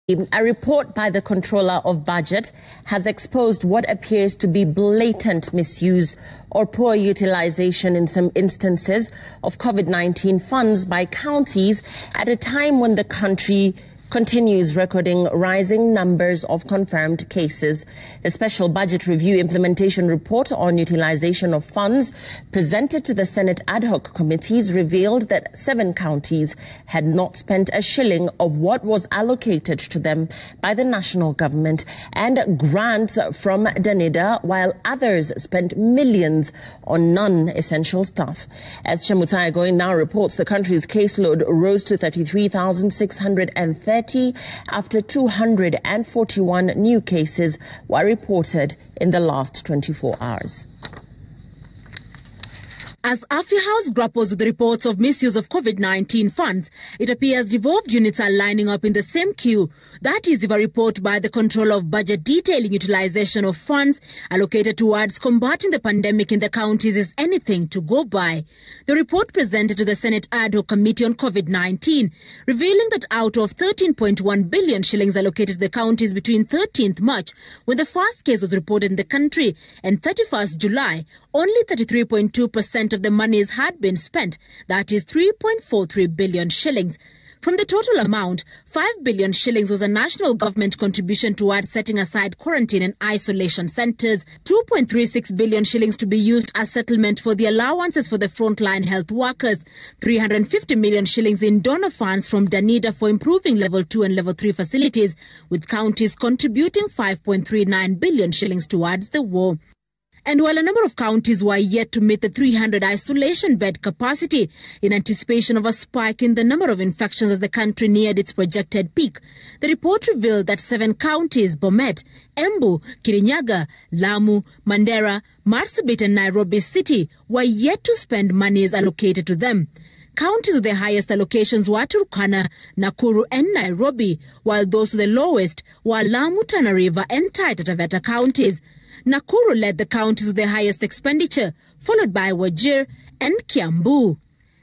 A report by the Controller of Budget has exposed what appears to be blatant misuse or poor utilization in some instances of COVID-19 funds by counties at a time when the country continues recording rising numbers of confirmed cases. The Special Budget Review Implementation Report on Utilization of Funds presented to the Senate Ad Hoc Committees revealed that 7 counties had not spent a shilling of what was allocated to them by the national government and grants from Danida, while others spent millions on non-essential stuff. As Chemutai Going now reports, the country's caseload rose to 33,630 after 241 new cases were reported in the last 24 hours. As Afya House grapples with the reports of misuse of COVID-19 funds, it appears devolved units are lining up in the same queue. That is, if a report by the Controller of Budget detailing utilization of funds allocated towards combating the pandemic in the counties is anything to go by. The report presented to the Senate Ad Hoc Committee on COVID-19, revealing that out of 13.1 billion shillings allocated to the counties between 13th March, when the first case was reported in the country, and 31st July, only 33.2% of the monies had been spent, that is 3.43 billion shillings. From the total amount, 5 billion shillings was a national government contribution towards setting aside quarantine and isolation centres, 2.36 billion shillings to be used as settlement for the allowances for the frontline health workers, 350 million shillings in donor funds from Danida for improving level 2 and level 3 facilities, with counties contributing 5.39 billion shillings towards the war. And while a number of counties were yet to meet the 300 isolation bed capacity in anticipation of a spike in the number of infections as the country neared its projected peak, the report revealed that 7 counties, Bomet, Embu, Kirinyaga, Lamu, Mandera, Marsabit and Nairobi City, were yet to spend monies allocated to them. Counties with the highest allocations were Turkana, Nakuru and Nairobi, while those with the lowest were Lamu, Tana River and Taita Taveta counties. Nakuru led the counties with the highest expenditure, followed by Wajir and Kiambu.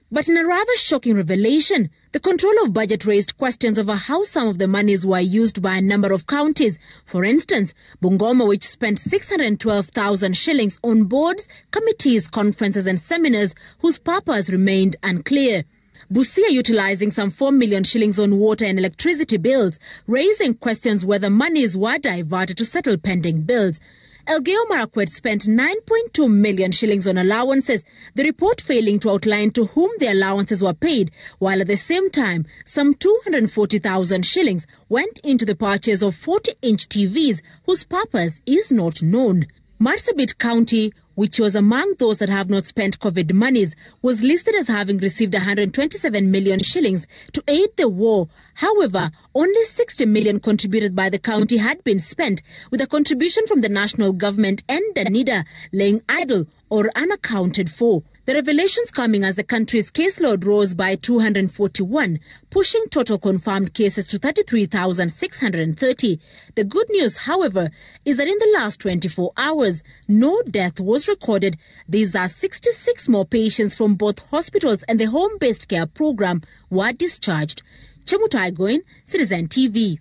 But in a rather shocking revelation, the Controller of Budget raised questions over how some of the monies were used by a number of counties. For instance, Bungoma, which spent 612,000 shillings on boards, committees, conferences and seminars whose purpose remained unclear. Busia utilizing some 4 million shillings on water and electricity bills, raising questions whether monies were diverted to settle pending bills. Elgeyo Marakwet spent 9.2 million shillings on allowances, the report failing to outline to whom the allowances were paid, while at the same time, some 240,000 shillings went into the purchase of 40-inch TVs whose purpose is not known. Marsabit County, which was among those that have not spent COVID monies, was listed as having received 127 million shillings to aid the war. However, only 60 million contributed by the county had been spent, with a contribution from the national government and Danida laying idle or unaccounted for. The revelations coming as the country's caseload rose by 241, pushing total confirmed cases to 33,630. The good news, however, is that in the last 24 hours, no death was recorded. These are 66 more patients from both hospitals and the home-based care program were discharged. Chemutai Going, Citizen TV.